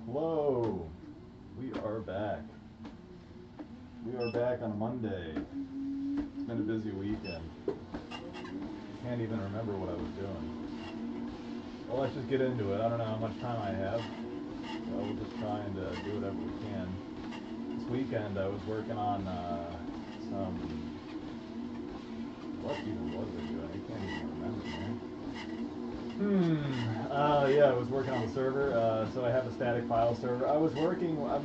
Hello, we are back. We are back on a Monday. It's been a busy weekend. Can't even remember what I was doing. Well, let's just get into it. I don't know how much time I have, so we'll just try and do whatever we can. This weekend I was working on some. What even was I doing? I can't even remember, man. Yeah, I was working on the server. So I have a static file server. I'm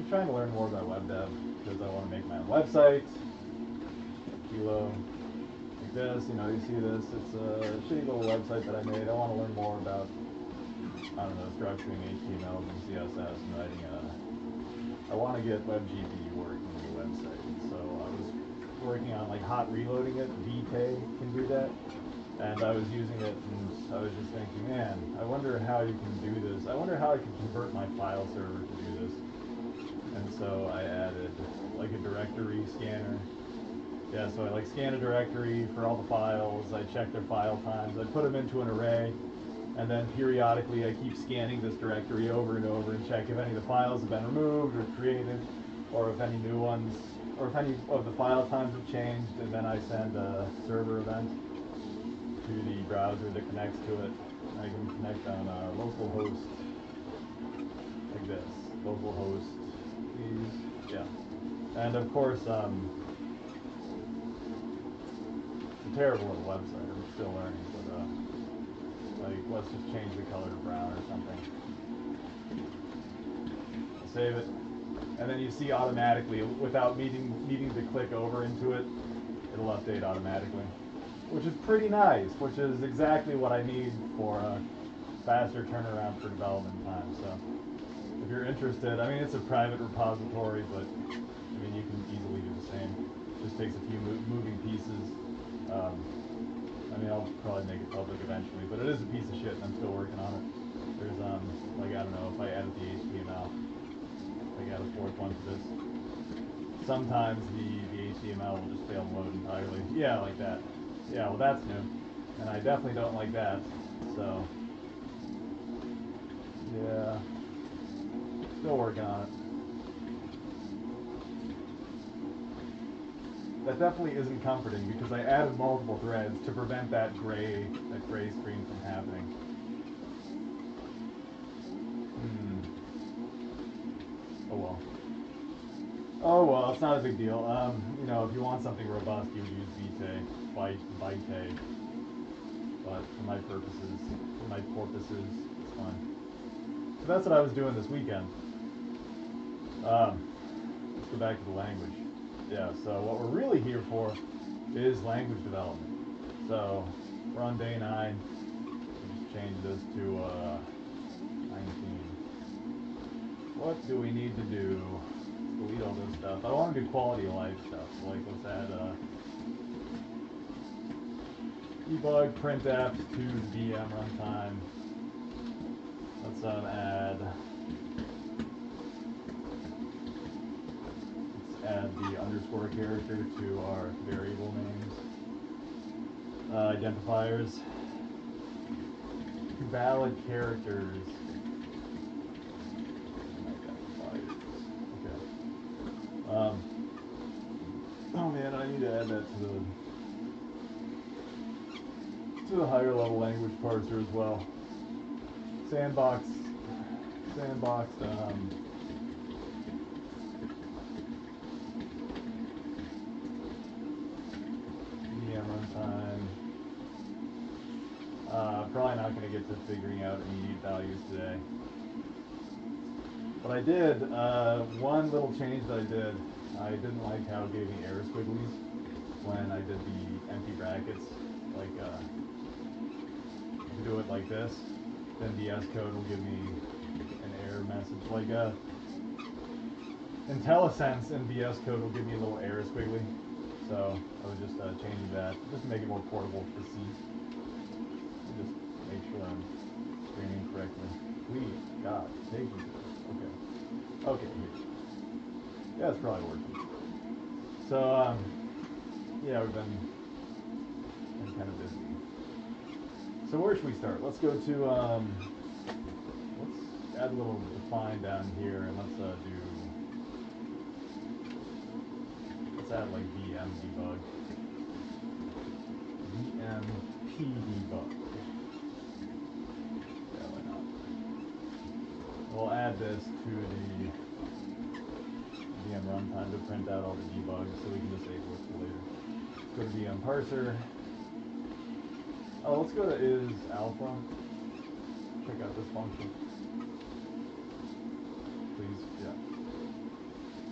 trying to learn more about web dev because I want to make my own website. Kilo, like this, you see this. It's a shitty little website that I made. I want to learn more about, I don't know, structuring HTML and CSS and writing I want to get WebGPU working on the website. So I was working on like hot reloading it. VK can do that. And I was using it, and I was just thinking, man, I wonder how you can do this. I wonder how I can convert my file server to do this. And so I added like a directory scanner. Yeah, so I like scan a directory for all the files. I check their file times. I put them into an array, and then periodically I keep scanning this directory over and over and check if any of the files have been removed or created, or if any new ones, or if any of the file times have changed. And then I send a server event to the browser that connects to it. I can connect on a local host like this. Local host, please. Yeah. And of course, it's a terrible little website. I'm still learning, but like, let's just change the color to brown or something. Save it, and then you see automatically, without needing to click over into it, it'll update automatically, which is pretty nice, which is exactly what I need for a faster turnaround for development time. So if you're interested, I mean, it's a private repository, but I mean, you can easily do the same. It just takes a few moving pieces. I mean, I'll probably make it public eventually, but it is a piece of shit and I'm still working on it. There's, like, I don't know, if I added the HTML, like add a fourth one to this, sometimes the HTML will just fail to load entirely. Yeah, like that. Yeah, well, that's new, and I definitely don't like that. So yeah, still working on it. That definitely isn't comforting because I added multiple threads to prevent that gray screen from happening. Oh well. Oh well, it's not a big deal. If you want something robust, you would use Vite, but for my purposes, it's fine. So that's what I was doing this weekend. Let's go back to the language. Yeah, so what we're really here for is language development. So we're on day 9. We'll just change this to 19. What do we need to do? Delete all this stuff. I want to do quality of life stuff. So like, let's add debug printf to VM runtime. Let's add the underscore character to our variable names. Identifiers. Valid characters. Identifiers. Okay. Oh man, I need to add that to the higher level language parser as well. Sandboxed VM runtime. Probably not going to get to figuring out immediate values today. But I did, one little change that I didn't like how it gave me error squigglies when I did the empty brackets. Like, if you do it like this, then VS Code will give me an error message. Like, IntelliSense in VS Code will give me a little error squiggly. So I was just changing that, just to make it more portable to see. And just make sure I'm screening correctly. Please, God, take me to this. Okay, here. Yeah, it's probably working. So, yeah, we've been kind of busy. So where should we start? Let's go to, let's add add a little define down here, and let's add like VM debug. VMP debug. Yeah, why not? We'll add this to the VM runtime to print out all the debugs so we can disable it for later. Go to VM parser. Oh, let's go to is alpha. Check out this function. Please, yeah.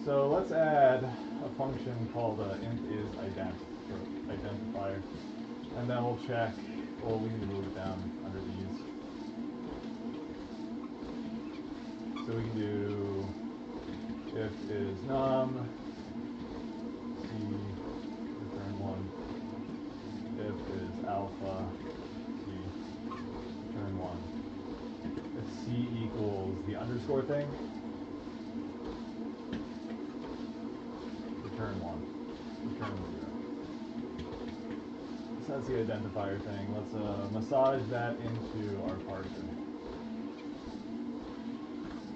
So let's add a function called int is identifier, and then we'll check. Well, we need to move it down under these. So we can do if is num c return 1. If is alpha c return 1. If c equals the underscore thing, return 1. Return 0. So that's the identifier thing. Let's massage that into our parser.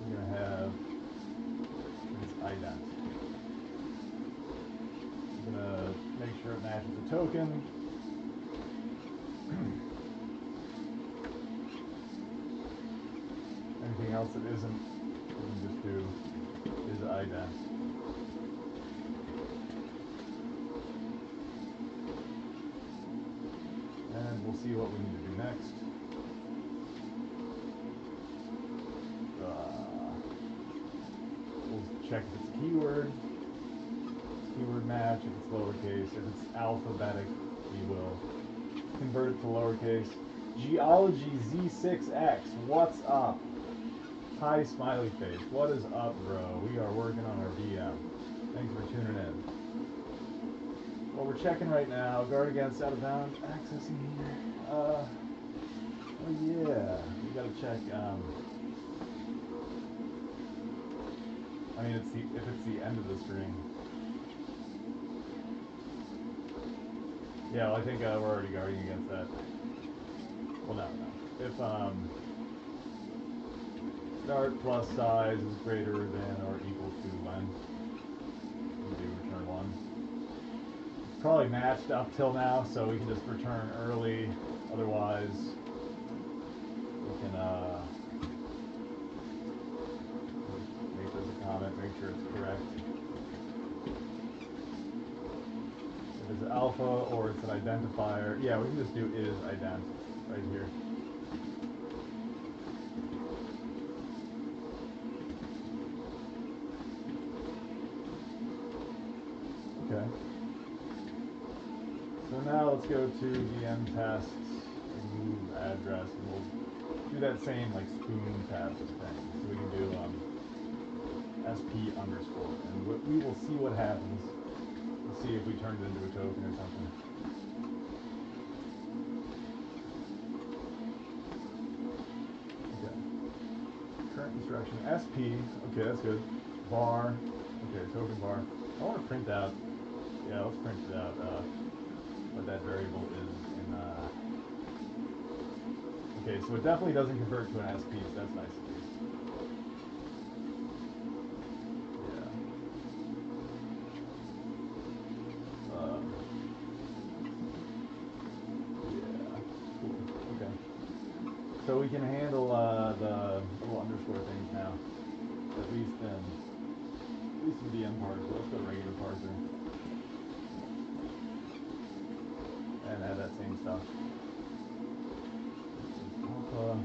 We're going to have this ident. I'm going to make sure it matches the token. Anything else that isn't, we can just do is ident. And we'll see what we need to do next. We'll check if it's a keyword. Keyword match if it's lowercase. If it's alphabetic, we will convert it to lowercase. Geology Z6X, what's up? Hi, smiley face. What is up, bro? We are working on our VM. Thanks for tuning in. What we're checking right now, guard against out of bounds, accessing here. Oh yeah, we gotta check. I mean, if it's the end of the string. Yeah, well, I think we're already guarding against that. Well, no. If start plus size is greater than or equal to when, we do return 1. It's probably matched up till now, so we can just return early. Otherwise, we can make this a comment, make sure it's correct. If it's alpha or it's an identifier, yeah, we can just do is ident right here. Okay. So now let's go to VM tests and move address, and we'll do that same like spoon test thing. So we can do sp underscore, and we will see what happens. We'll see if we turned it into a token or something. Okay. Current instruction sp. Okay, that's good. Var. Okay, token var. I want to print out. Yeah, let's print it out. What that variable is in. Okay, so it definitely doesn't convert to an SP, so that's nice at least. Yeah. Yeah. Cool. Okay. So we can handle the little underscore things now, at least in VM parser. Let's go to regular parser. And add that same stuff. Alpha.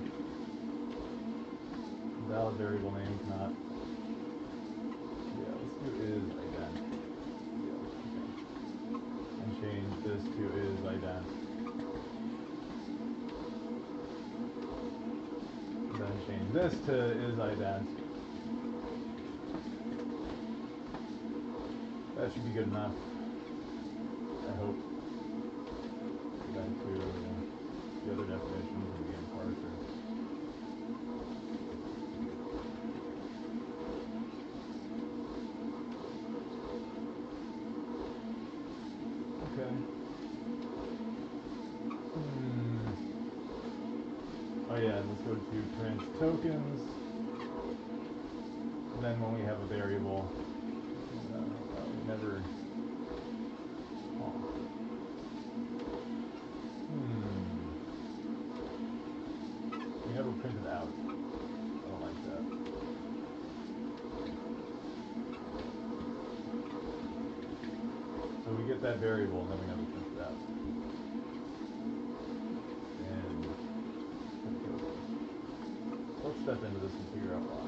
Valid variable name cannot. Yeah, let's do is ident. Yeah, okay. And change this to is ident. And then change this to is ident. That should be good enough. I hope. Go back to the other definitions and VM parser. Okay. Oh yeah, let's go to print tokens. And then when we have a variable, we never. Oh. We never print it out. I don't like that. So we get that variable and then we never print it out. And let's step into this and figure out why.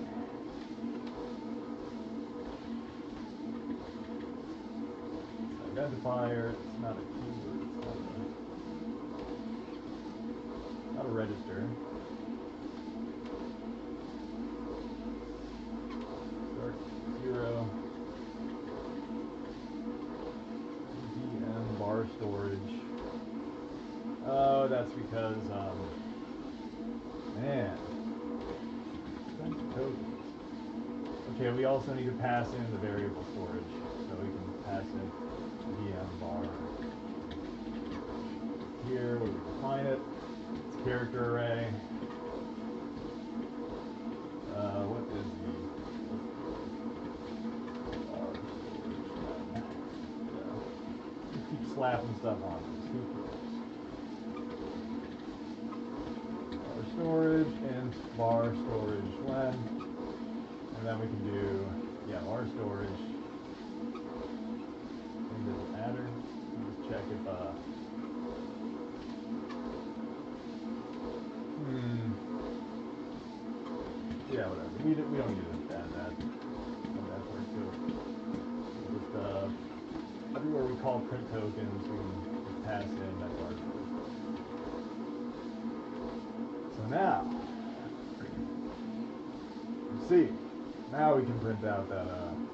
It's an identifier, it's not a keyword, it's not a register. Start 0. VM bar storage. Oh, that's because, man. Tokens. Okay, we also need to pass in the variable storage. So we can pass in VM bar. Here, where we define it, it's character array. What is the bar storage? Yeah. Keep slapping stuff on this. Who cares? Bar storage, int bar storage when. And then we can do, bar storage. It doesn't matter. Just check if, yeah, whatever. We don't need to add that. That part too. Just, everywhere we call print tokens, we can pass in that bar storage. So now, you see. Now we can print out that token.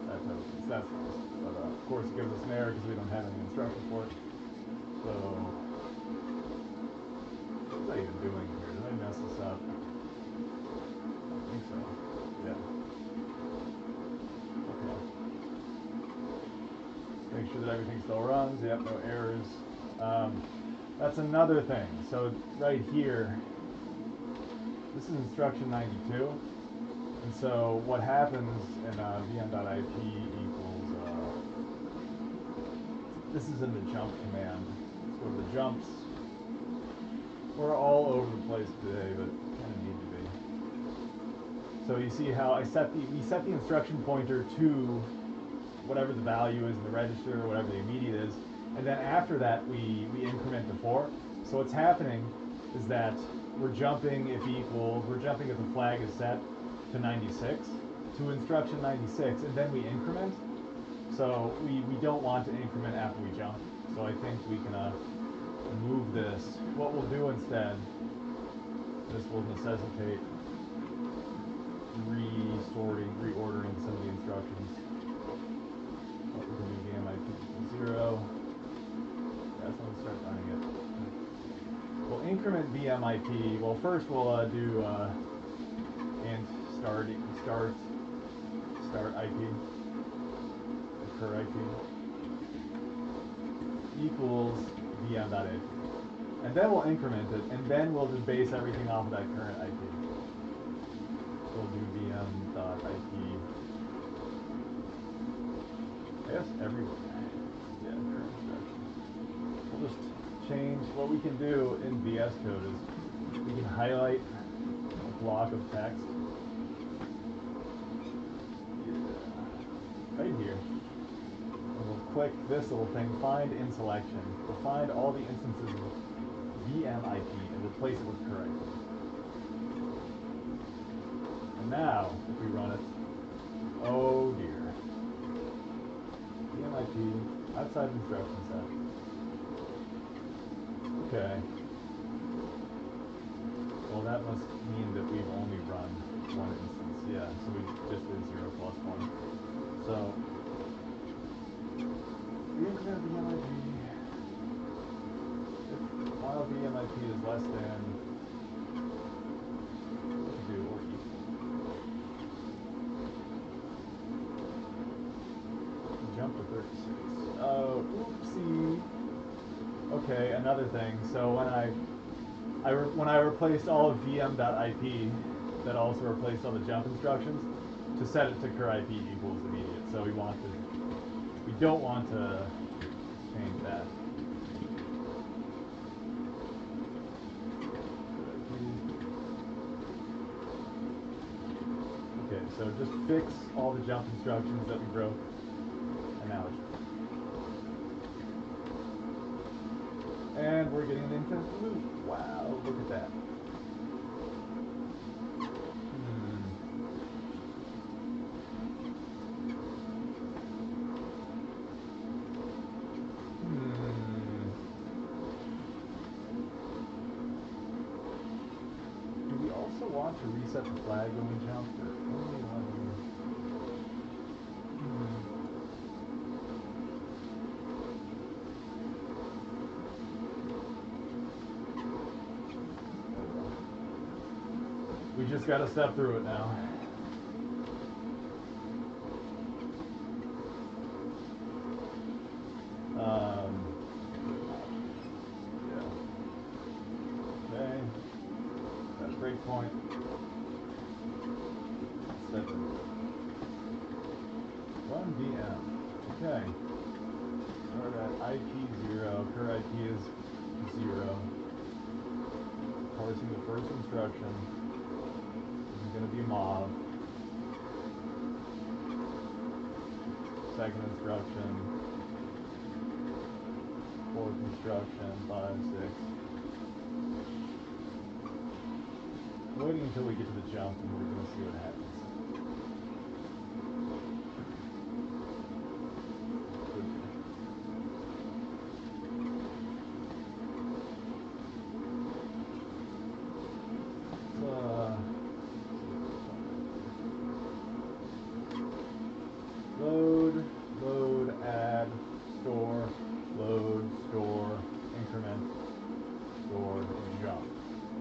That's nice. But of course it gives us an error because we don't have any instruction for it. So what was I even doing here? Did I mess this up? I think so. Yeah. Okay. Make sure that everything still runs. Yep, no errors. That's another thing. So right here, this is instruction 92. And so what happens in vm.ip equals, this is in the jump command. So the jumps, we're all over the place today, but kind of need to be. So you see how we set the instruction pointer to whatever the value is in the register, or whatever the immediate is, and then after that we increment to 4. So what's happening is that we're jumping if the flag is set to 96, to instruction 96, and then we increment. So we don't want to increment after we jump. So I think we can move this. What we'll do instead, this will necessitate reordering some of the instructions. We can do vmip 0. That's when we start running it. We'll increment vmip. Well, first we'll do int start IP, occur IP equals vm.ip, and then we'll increment it, and then we'll just base everything off of that current IP. So we'll do vm.ip. I guess everywhere. Yeah, current instruction. We'll just change. What we can do in VS Code is we can highlight a block of text. Right here. And we'll click this little thing, find in selection. We'll find all the instances of vmip and replace it with correct. And now, if we run it, oh dear. vmip outside of instruction set. Okay. Well, that must mean that we've only run one instance. Yeah, so we just did 0 plus 1. So we increment vmip. While vmip is less than, what to do, or equal. Jump to 36. Oh, oopsie. Okay, another thing. So when I replaced all of vm.ip, that also replaced all the jump instructions. to set it to cur IP equals immediate. So we don't want to change that. Okay, so just fix all the jump instructions that we broke, and now it's. And we're getting an infinite loop. Wow, look at that. Do we also want to reset the flag when we jump? Or only when we... We just got to step through it now. Yeah. Okay. That's break point. Step into it. Run VM. Okay. Start at IP 0. Cur IP is 0. Parsing the first instruction. Going to be mob. Second instruction. Fourth instruction. 5, 6. Waiting until we get to the jump and we're going to see what happens. Load, add, store, load, store, increment, store, and jump.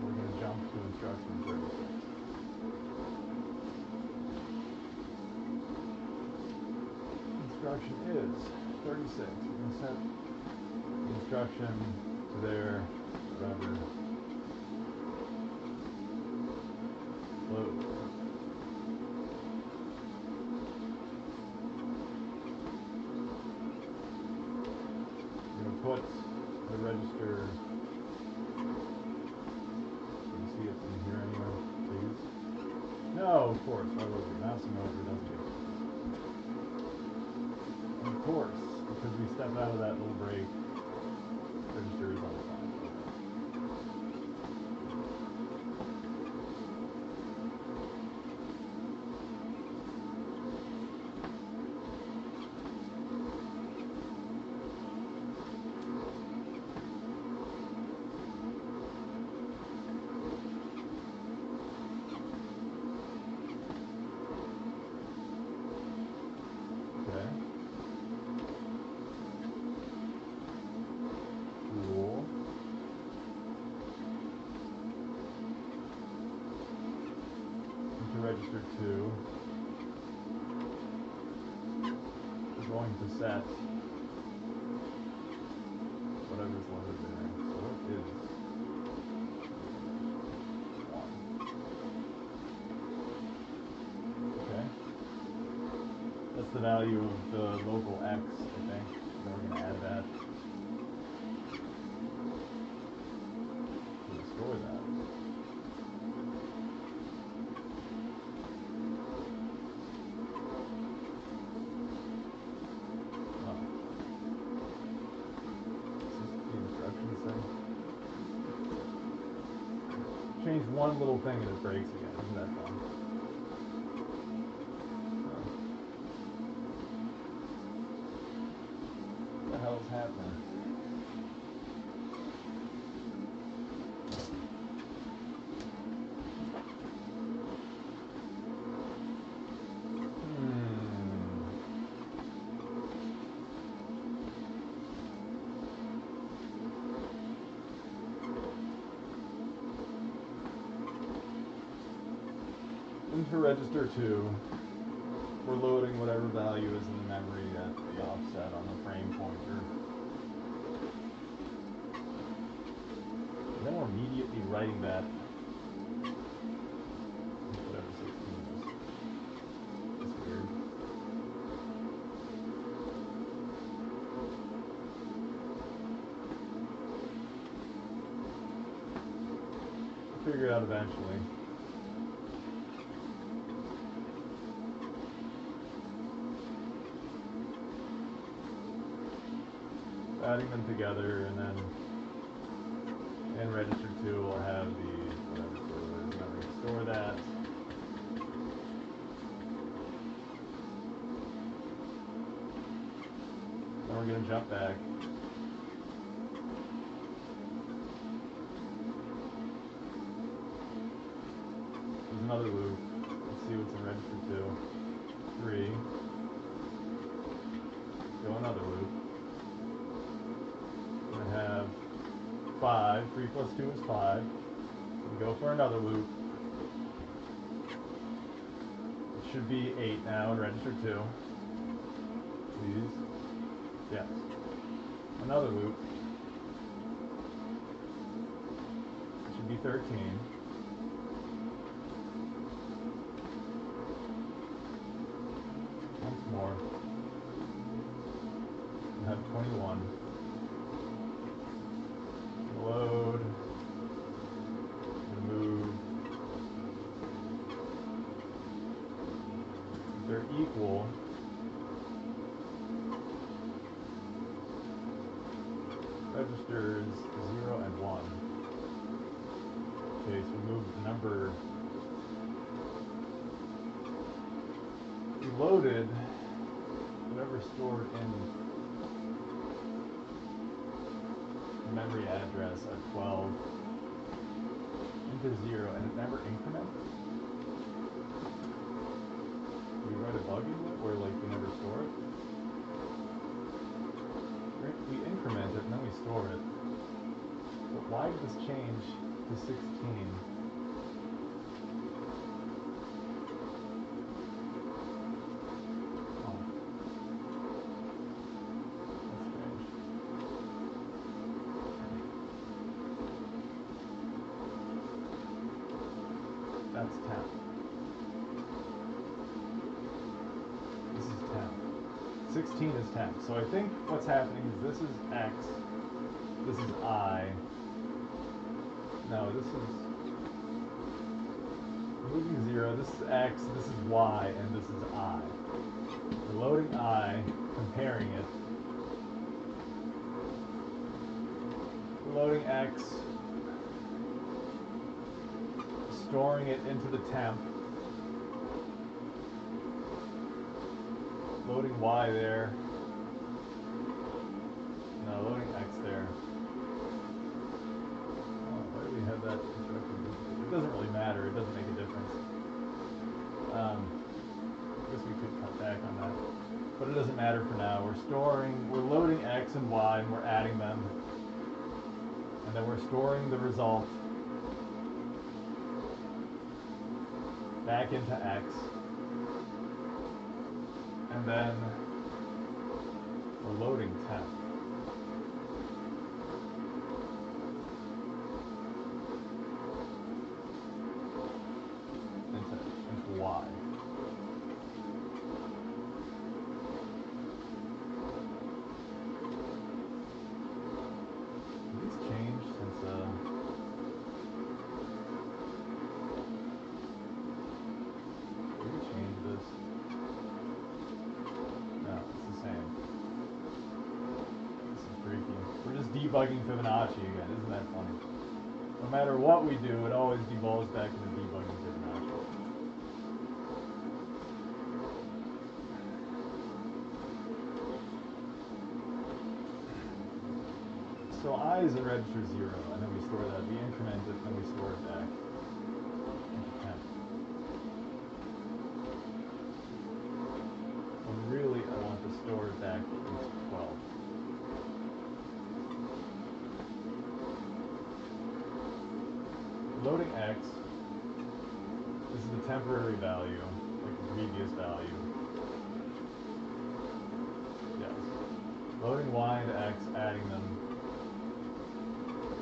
We're going to jump to instruction 36. Instruction is 36. We're going to set the instruction to there, whatever. Load. Put the register. Can you see it from here anywhere, please? No, of course. Why would we? Mousing over doesn't do it. And of course, because we stepped out of that little break, register is on the side. Register 2. We're going to set whatever's loaded there. So what is 1? Okay. That's the value of the local X, I think. Then we're going to add that. We'll store that. Change one little thing and it breaks again. Isn't that fun? What the hell is happening? Into register 2, we're loading whatever value is in the memory at the offset on the frame pointer. And then we're immediately writing that, whatever 16 is. figure it out eventually. Adding them together, and then in register 2 we'll have the whatever 2 is, and then we're going to store that. Then we're going to jump back. There's another loop. Let's see what's in register 2. 3. Go another loop. We're going to have 5. 3 plus 2 is 5. We go for another loop. It should be 8 now in register 2. Please. Yes. Another loop. It should be 13. Once more. We have 21. Load. Move. They're equal. Registers 0 and 1. Okay, so we move the number. We loaded whatever stored in the memory address at 12 into 0, and it never incremented. We write a bug into it where like we never store it. We increment it and then we store it. But why did this change to 16? Oh. That's strange. That's 10. This is 10. 16 is 10. So I think what's happening is this is X, this is I. No, this is moving 0, this is X, this is Y, and this is I. We're loading I, comparing it. We're loading X, storing it into the temp. Loading Y there. No, loading X there. Oh, why do we have that instruction? It doesn't really matter. It doesn't make a difference. I guess we could cut back on that. But it doesn't matter for now. We're loading X and Y, and we're adding them. And then we're storing the result back into X. And then we're loading temp. Into Y. Did these change since did we change this? No, it's the same. This is freaky. We're just debugging Fibonacci again. Isn't that funny? No matter what we do, it always devolves back into debugging Fibonacci. So I is in register 0, and then we store that. We increment it, and then we store it back into temp. When really I want to store it back into 12. Loading X. This is the temporary value, like the previous value. Yes. Loading Y into X, adding them.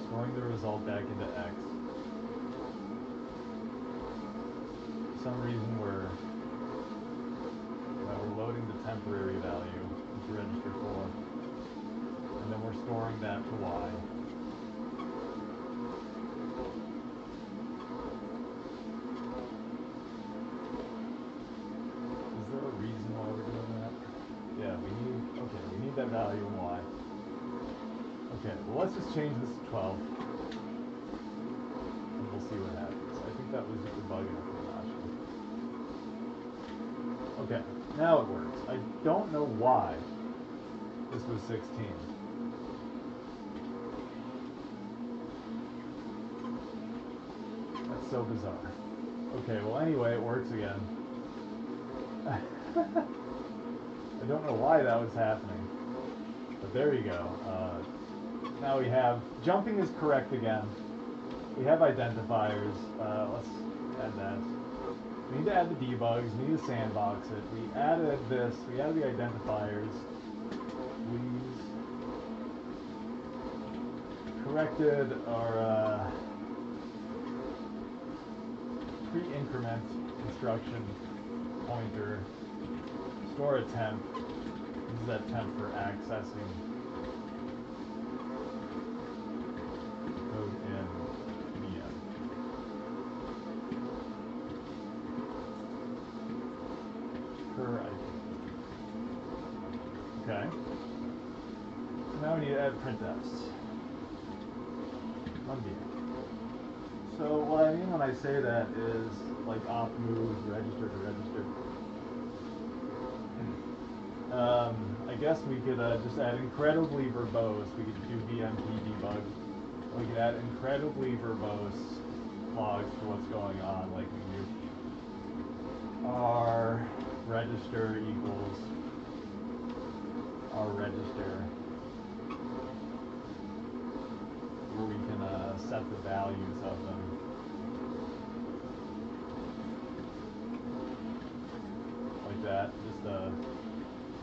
Storing the result back into X. For some reason we're loading the temporary value into register 4. And then we're storing that to Y. that value and why. Okay, well let's just change this to 12. And we'll see what happens. I think that was just a bug in the notch. Okay, now it works. I don't know why this was 16. That's so bizarre. Okay, well anyway, it works again. I don't know why that was happening. But there you go. Now we have, jumping is correct again. We have identifiers. Let's add that. We need to add the debugs. We need to sandbox it. We added this. We added the identifiers. We corrected our pre-increment instruction pointer. Store a temp. Use that temp for accessing code in VM. Per IP. Okay. So now we need to add printfs. On VM. So what I mean when I say that is like op move register to register. I guess we could just add incredibly verbose. We could do BMP debug. We could add incredibly verbose logs for what's going on. Like we do our register equals our register, where we can set the values of them. Like that. Just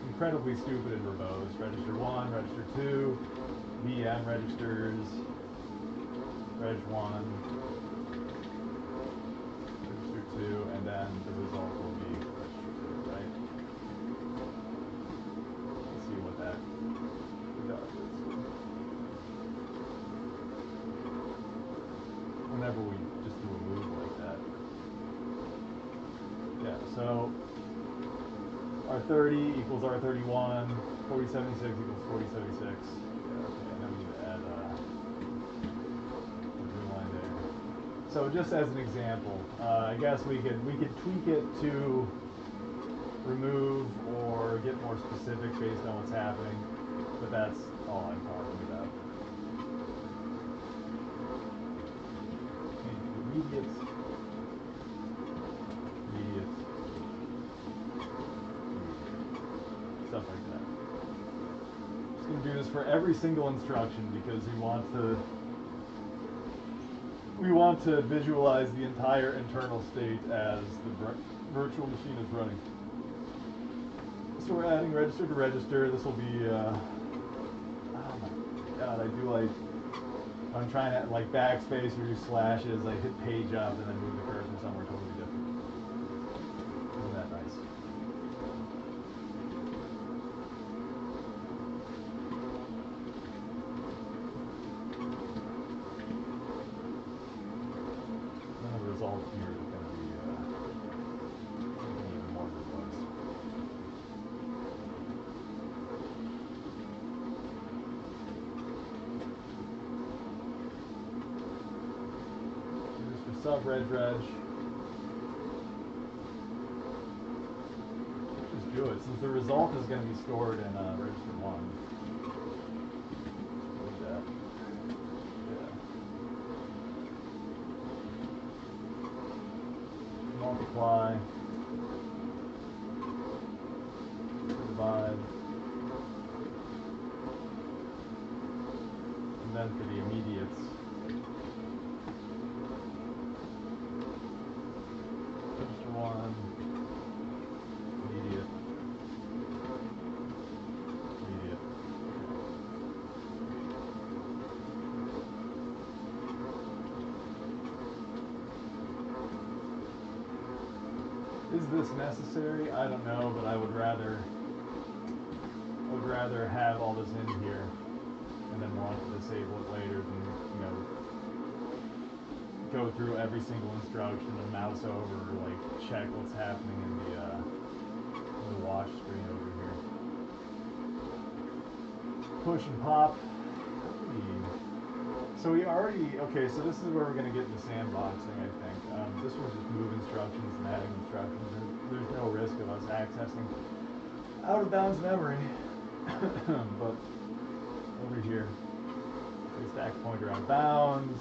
incredibly stupid and verbose. Register 1, register 2, VM registers, reg 1, register 2, and then the result will be register 2, right? Let's see what that does. Whenever we just do a move like that. Yeah, so R30 equals R31, 4076 equals 4076. Yeah, okay, and then we need to add a blue line there. So just as an example, I guess we could tweak it to remove or get more specific based on what's happening, but that's all I'm talking about. Immediate. Stuff like that. Just going to do this for every single instruction because we want to visualize the entire internal state as the virtual machine is running. So we're adding register to register. This will be oh my god, I do like when I'm trying to like backspace or do slashes, I hit page up and then move the cursor somewhere totally different. Isn't that nice? Result here is going to be even more verbose. Do this for sub-reg. Just do it, since the result is going to be stored in register 1. Like that. Multiply, divide, and then for the immediates, register 1, immediate. Is this necessary? I don't know, but I would rather have all this in here and then want to disable it later than, you know, go through every single instruction and mouse over or like check what's happening in the watch screen over here. push and pop. So we already, okay, so this is where we're going to get into sandboxing, I think. This was just move instructions and adding instructions. There's no risk of us accessing out of bounds memory. But over here, we stack pointer out of bounds.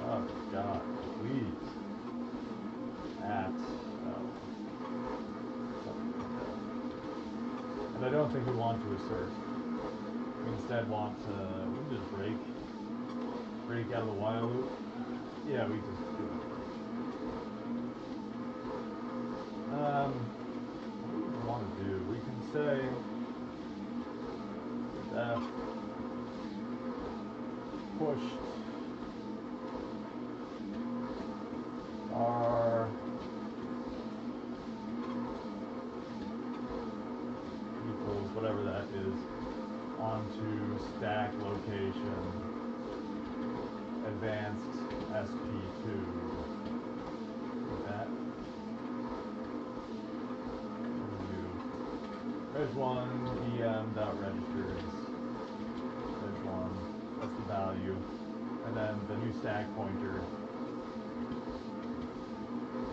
Oh God, please. At, and I don't think we want to assert. We instead want to, we can just break out of the while loop. Yeah, we just do that. What do we want to do? We can say that pushed our equals whatever that is onto stack location advanced SP2 with that. There's one em.registers. There's one. That's the value. And then the new stack pointer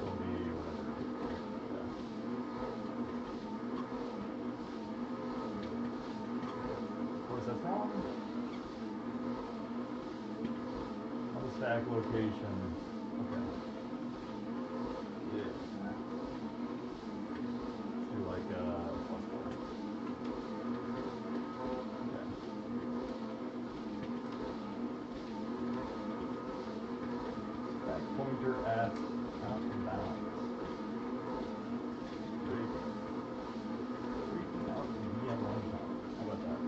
will be whatever. Yeah. Of course, that's wrong. On the stack location. Okay. Yeah. Let's do like +4. Pointer at out and bounds. Freaking out the VM runtime. How about that?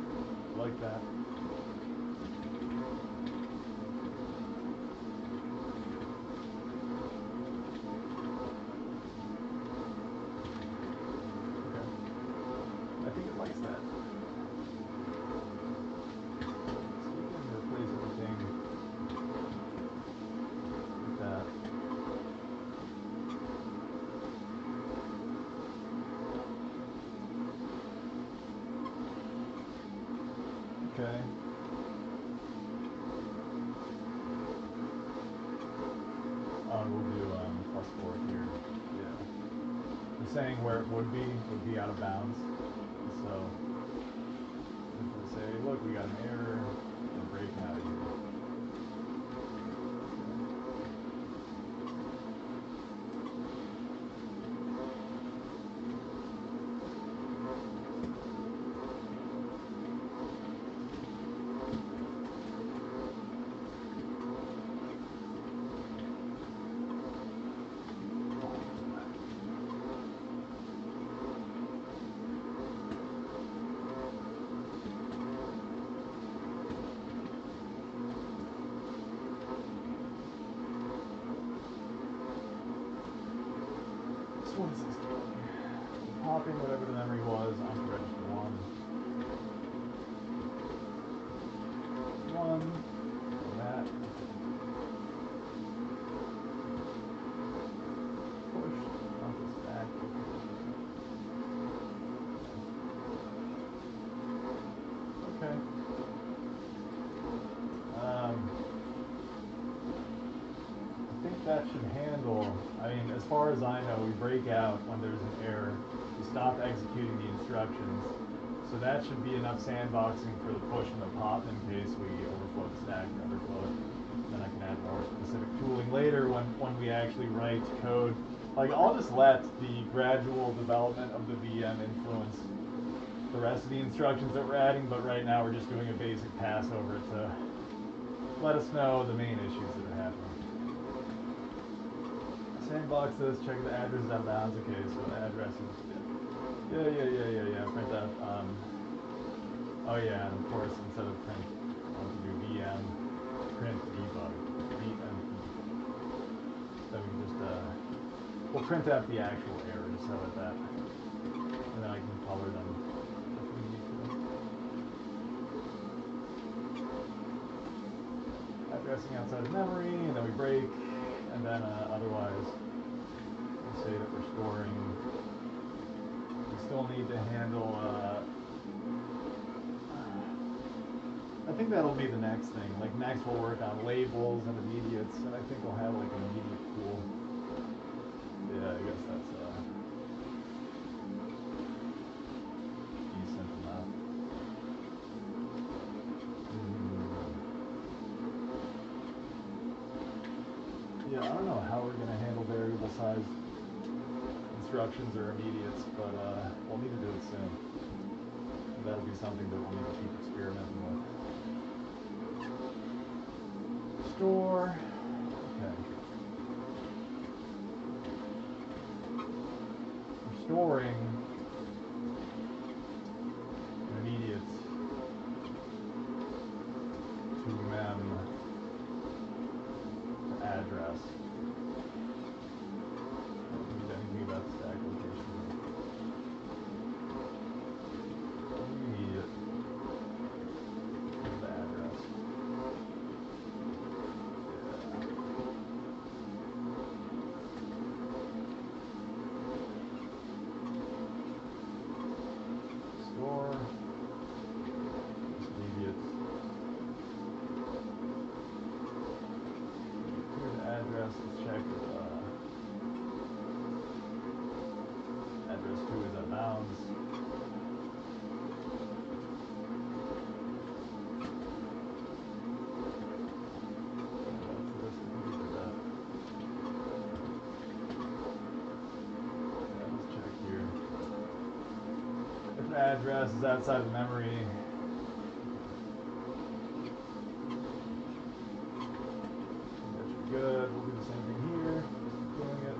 Like that. Okay. I think it likes that. So we can replace everything with that. Okay. We'll do +4 here. Yeah. I'm saying where it would be out of bounds. So if we say, look, we got an error, we're breaking out of here. What is this doing? Popping whatever the memory was onto register 1. 1. And that. Push onto stack. Okay. I think that should handle. I mean, as far as I know, we break out when there's an error. We stop executing the instructions. So that should be enough sandboxing for the push and the pop in case we overflow the stack or underflow it. Then I can add more specific tooling later when we actually write code. Like, I'll just let the gradual development of the VM influence the rest of the instructions that we're adding, but right now we're just doing a basic pass over to let us know the main issues that are happening. Sandbox this, check the addresses out of bounds. Okay, so addresses. Yeah. Print that. Oh yeah, and of course, instead of print, I'll do VM print debug. VME. So we just we'll print out the actual errors. How about that? And then I can color them if we need to. Addressing outside of memory, and then we break. And then otherwise, we say that we're storing. We still need to handle think that'll be the next thing. Like next we'll work on labels and immediates, and I think we'll have like an immediate pool. Yeah, I guess that's decent enough. Yeah, I don't know how we're gonna handle variable size instructions or immediates, but we'll need to do it soon. That'll be something that we'll need to keep experimenting with. Store. Okay. We're storing immediates to mem to address. Don't need anything about stack location. Immediate to the address. Store immediate to the address. Let's check if address 2 is at bounds. Let's check here. If the address is outside of memory, that should be good. We'll do the same thing here. Just keep doing it.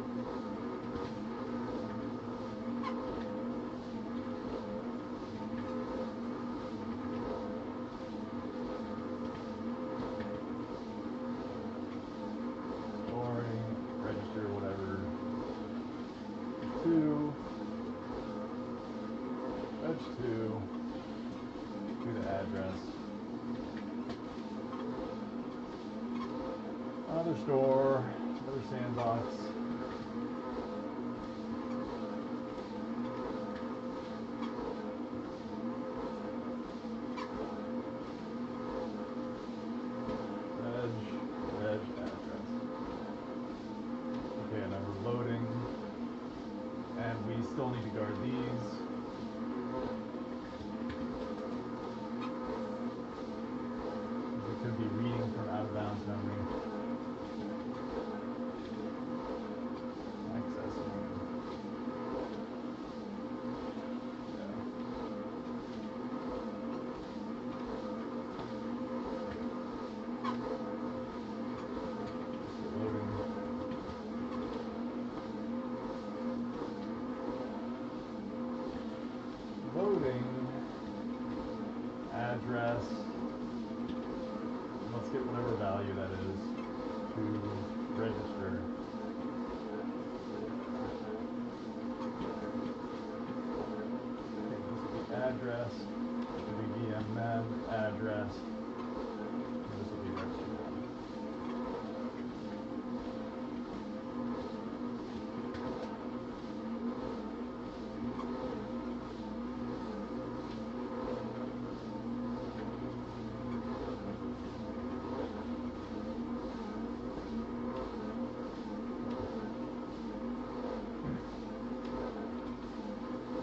Storing, register, whatever. 2, reg 2 to the address. Another store, another sandbox. Reg address. Okay, now we're loading, and we still need to guard these. We could be reading from out of bounds memory. Accessing. Yeah. Loading. Loading address. Let's get whatever value that is to register. Okay, this will be address. This will be VM mem address. And this will be register 1.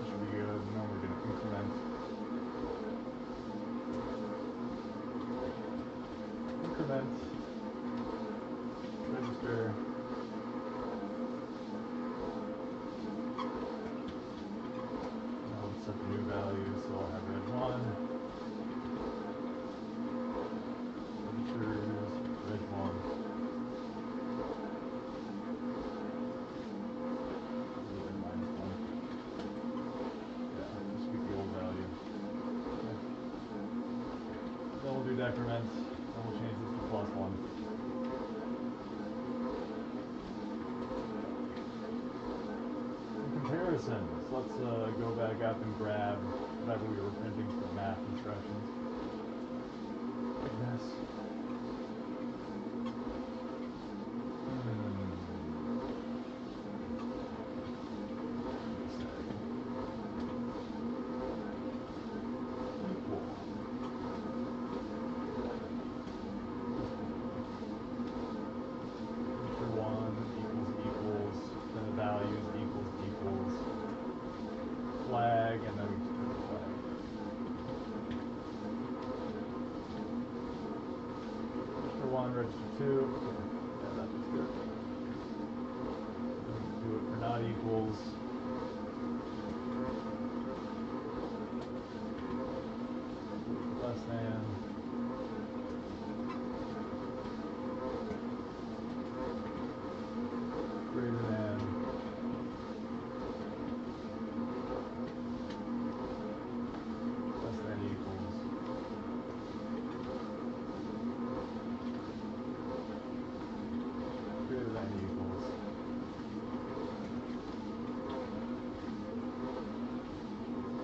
Should be good. And then we're going to increment. Increment. Register. I'll set the new value, so I'll have reg 1. Registers, reg 1. Then we'll do decrement, and we'll change this to +1. In comparisons, let's go back up and grab whatever we were printing for math instructions. Like this. Equal. 2. Okay. Yeah, that looks good. Do it for not equals. Less than. Greater than. Less than equals. Greater than equals.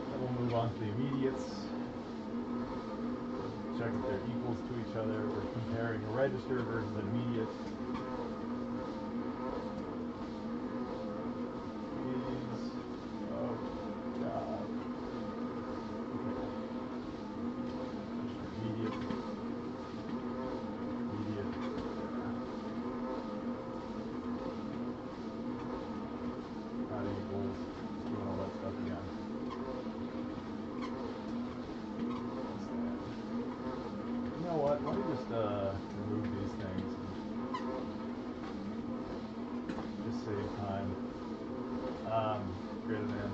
Then we'll move on to the immediates. Check if they're equals to each other. We're comparing a register versus an immediate. Please. Oh, God. Okay. Immediate. Immediate. Not equals. Just doing all that stuff again. You know what? Let me just remove these things and just save time. Greater than.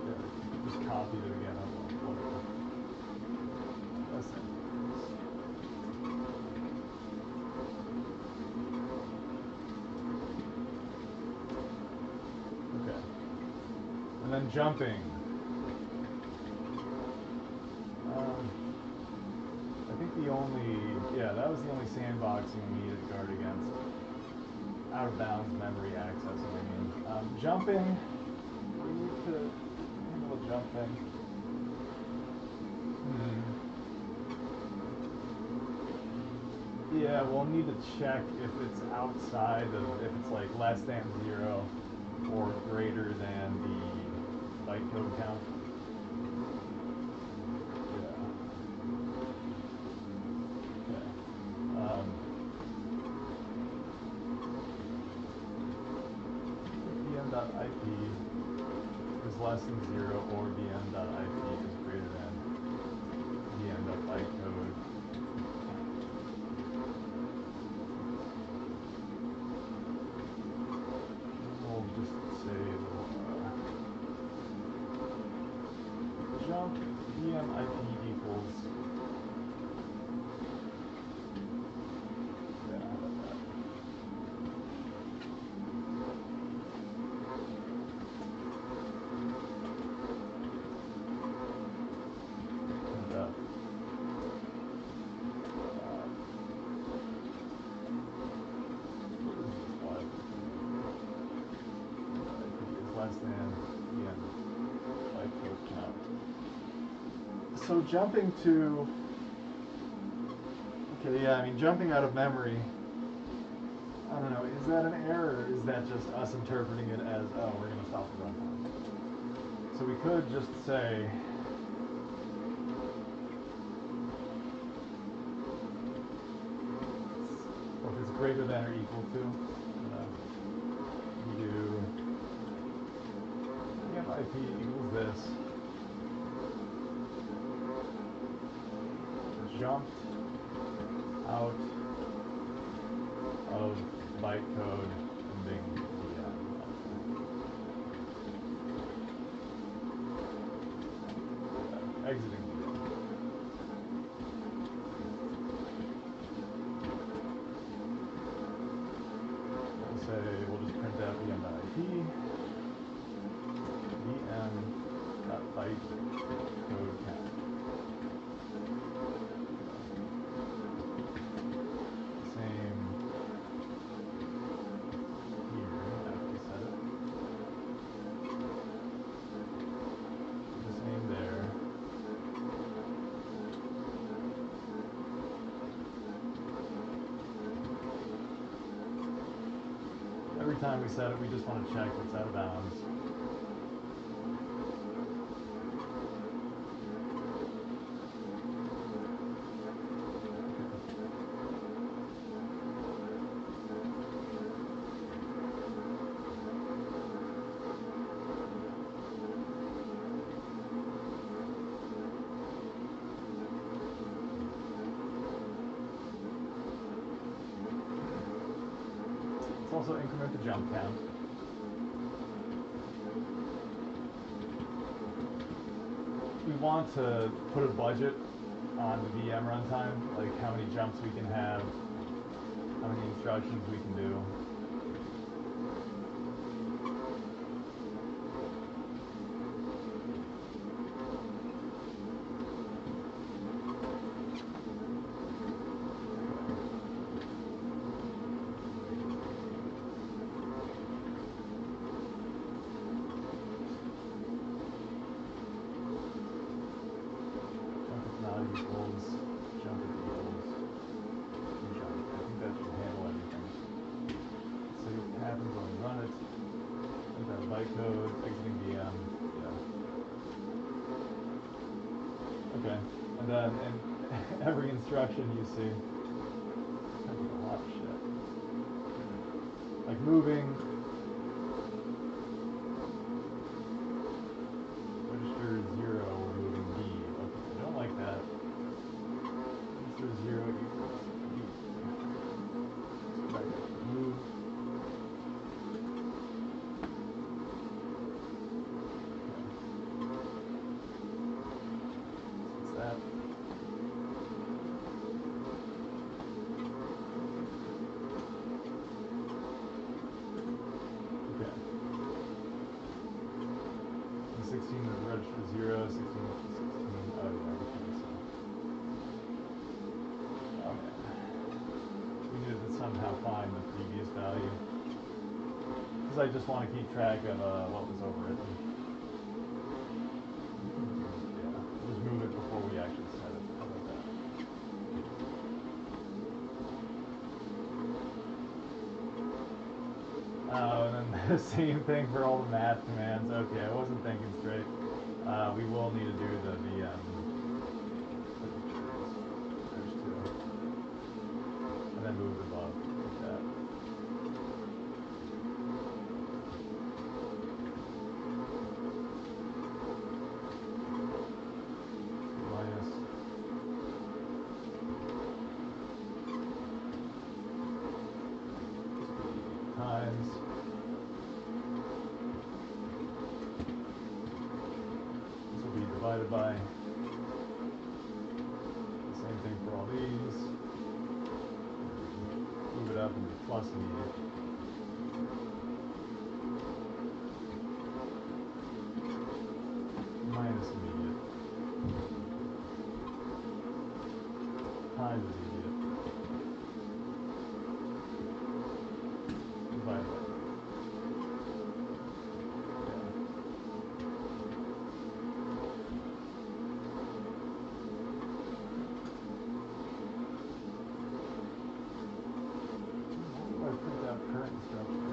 Yeah, just copied it again. Oh, well, whatever. Less than. Okay. And then jumping. I think that was the only sandboxing we needed to guard against. Out of bounds memory accessing, I mean. Jumping, we need to handle the jump thing. Yeah, we'll need to check if it's outside of, if it's like less than 0 or greater than the bytecode count. bm.ip is less than 0 or bm.ip is greater than bm.bytecode. We'll just say a little jump bm.ip equals. Less than bytecode count. So jumping to, okay, yeah, I mean jumping out of memory, I don't know, is that an error or is that just us interpreting it as, oh, we're going to stop the runtime? So we could just say, or if it's greater than or equal to, we do IP equals this. Jumped out of bytecode ending bm. Exiting bm. We'll say, we'll just print out bm.ip. bm.bytecode count. Same here after we set it. The same there. Every time we set it, we just want to check what's out of bounds. Let's also increment the jump count. We want to put a budget on the VM runtime, like how many jumps we can have, how many instructions we can do. Okay, and then in every instruction you see, there's a lot of shit. Like moving, register 0, we're moving B. Okay, I don't like that. Register 0 equals B. So back up, move. Register 0, 16, 16. Oh, yeah, okay, so. Oh, man. We needed to somehow find the previous value. Because I just want to keep track of what was overwritten. Yeah, we'll just move it before we actually set it. How about that? Oh, and then the same thing for all the math commands. Okay, I wasn't thinking straight. We will need to do the VM. There's 2. And then move the bug like that. Minus. Times. Divided by the same thing for all these. Move it up and be plus immediate. Minus immediate. Times immediate. Divided by. Current instruction.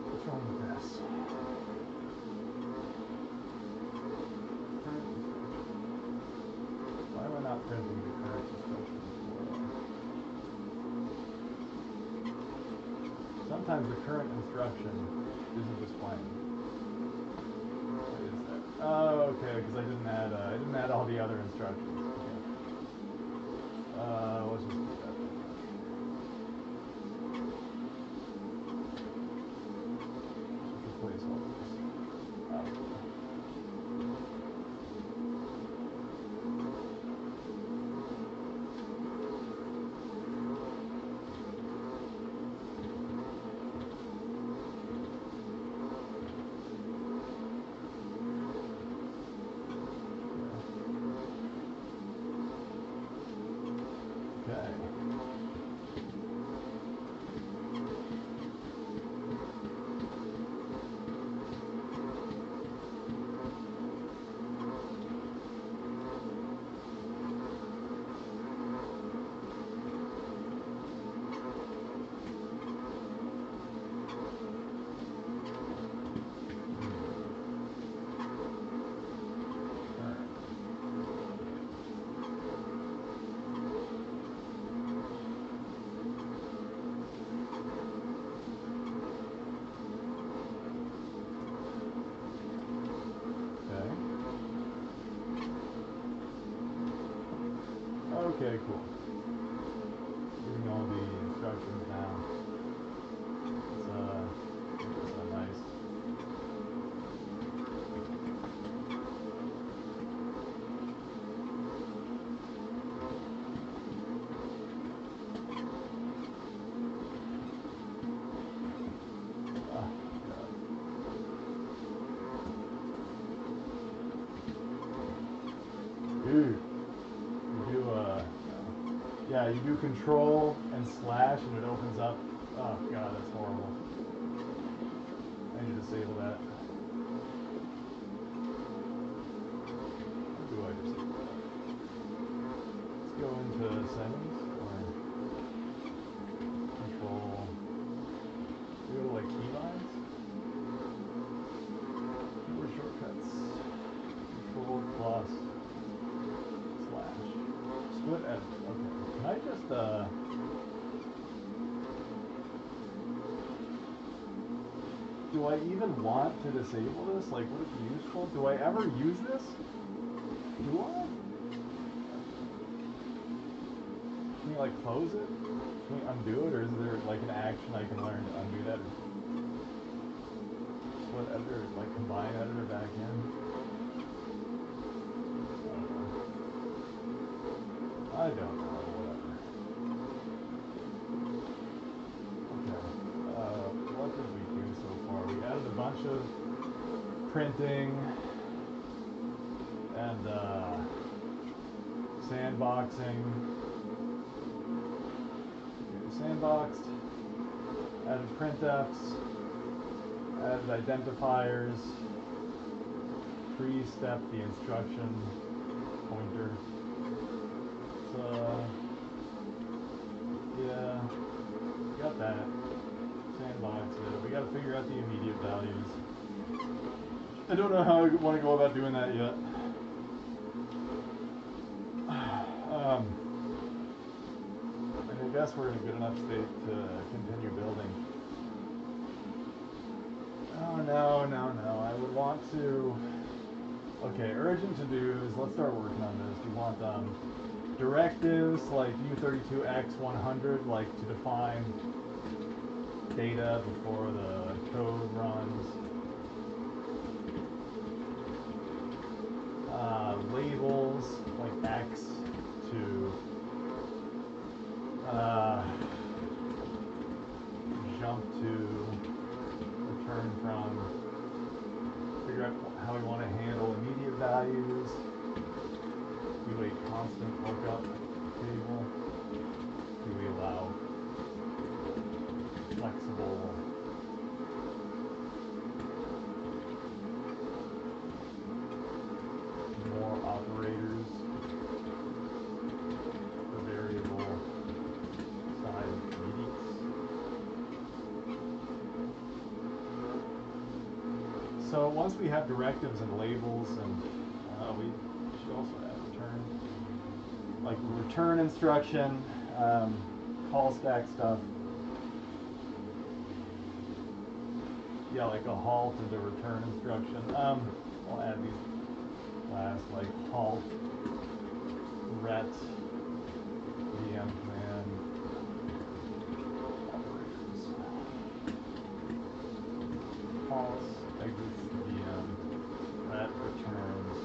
What's wrong with this? Why am I not printing the current instruction? Sometimes the current instruction isn't displaying. What is that? Oh, okay, because I didn't add all the other instructions. Okay. Let's just do that. Just replace all these. Okay. Okay, cool. Getting all the instructions now. It's nice. Dude, yeah, you do control and slash and it opens up. Oh god, that's horrible. I need to disable that. How do I disable that? Let's go into settings or control. We go to like keybinds. Keyboard shortcuts. Control plus slash. Split edit. Okay. Can I just do I even want to disable this? Like, would it be useful? Do I ever use this? Do I? Can you like close it? Can we undo it, or is there like an action I can learn to undo that? Split editor, like combine editor back in. I don't know. Whatever. Okay. What did we do so far? We added a bunch of printing and sandboxing. Sandboxed, added printfs, added identifiers, pre-step the instruction pointer. So, yeah, got that. Sandbox it. We got to figure out the immediate values. I don't know how I want to go about doing that yet. I guess we're in a good enough state to continue building. Oh, no. I would want to... Okay, urgent to-dos. Let's start working on this. We want directives like U32X100, like to define data before the code runs. Labels like X to jump to return from, figure out how we want to handle immediate values, do a constant lookup table, do we allow flexible more operators for variable size immediates. So once we have directives and labels, and we should also add return, like return instruction, call stack stuff. Yeah, like a halt and a return instruction. I'll add these last, like halt, ret, VM command, operators. Halt exits the VM, ret returns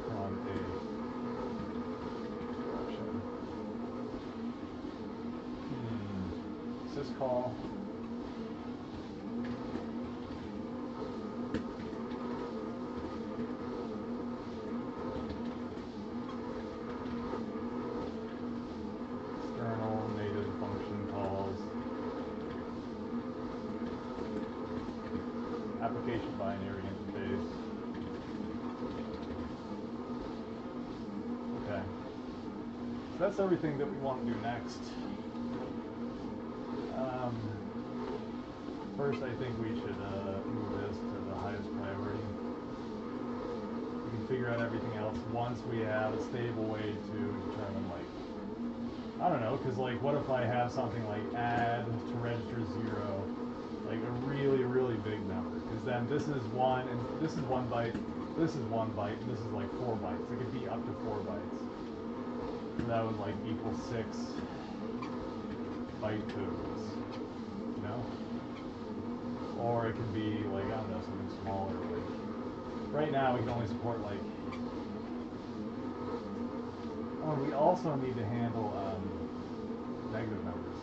from a instruction. Syscall. Application binary interface. Okay. So that's everything that we want to do next. First, I think we should move this to the highest priority. We can figure out everything else once we have a stable way to determine, like, I don't know, because, like, what if I have something like add to register 0, like a really, really big number? Because then this is 1, and this is 1 byte, this is 1 byte, and this is like 4 bytes. It could be up to 4 bytes. So that would like equal 6 byte codes, you know? Or it could be like, I don't know, something smaller. Like right now we can only support like. Oh, we also need to handle negative numbers.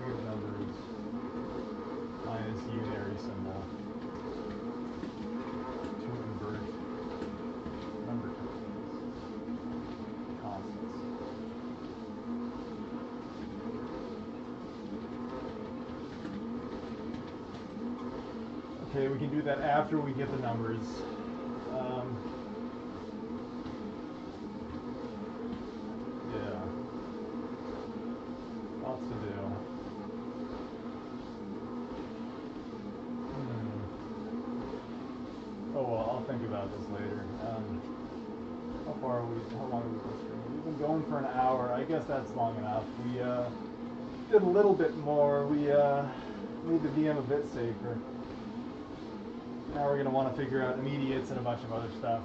Negative numbers minus unary symbol to invert number tokens, constants. Okay, we can do that after we get the numbers. Yeah, lots to do. Oh well, I'll think about this later. How far are we? How long have we been streaming? We've been going for an hour. I guess that's long enough. We did a little bit more. We made the VM a bit safer. Now we're going to want to figure out immediates and a bunch of other stuff.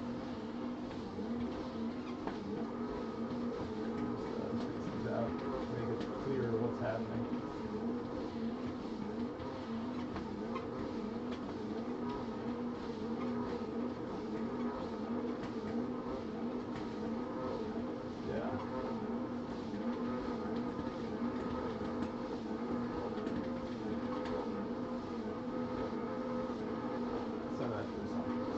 Just trace these out, make it clear what's happening. Yeah. Send that to assumptions.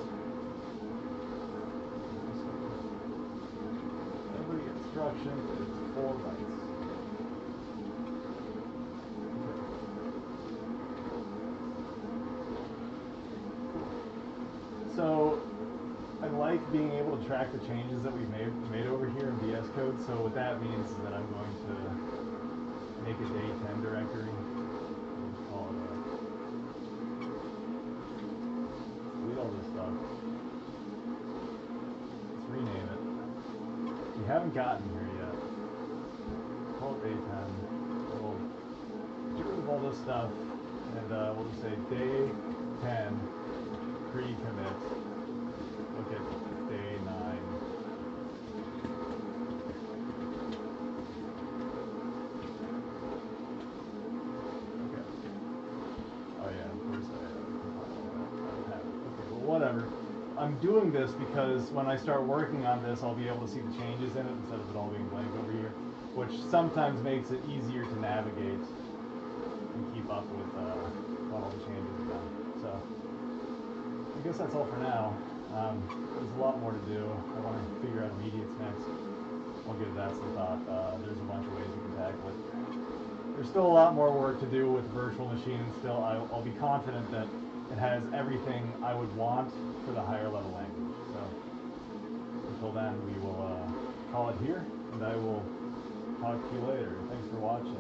Every instruction is 4 bytes. So I like being able to track the changes that we've made over here in VS Code. So what that means is that I'm going to make a day 10 directory. Let's call it delete all this stuff. Let's rename it. We haven't gotten here yet. Call it day 10. We'll get rid of all this stuff, and we'll just say day 10 pre-commit. Look at day 9. Okay. Oh yeah, of course I don't have it. Okay, well whatever. I'm doing this because when I start working on this, I'll be able to see the changes in it instead of it all being blank over here, which sometimes makes it easier to navigate and keep up with what all the changes have done. So I guess that's all for now. There's a lot more to do. I want to figure out immediates next. I'll give that some thought. There's a bunch of ways you can tackle it. There's still a lot more work to do with the virtual machine, and still I'll be confident that it has everything I would want for the higher level language. So until then, we will call it here, and I will talk to you later. Thanks for watching.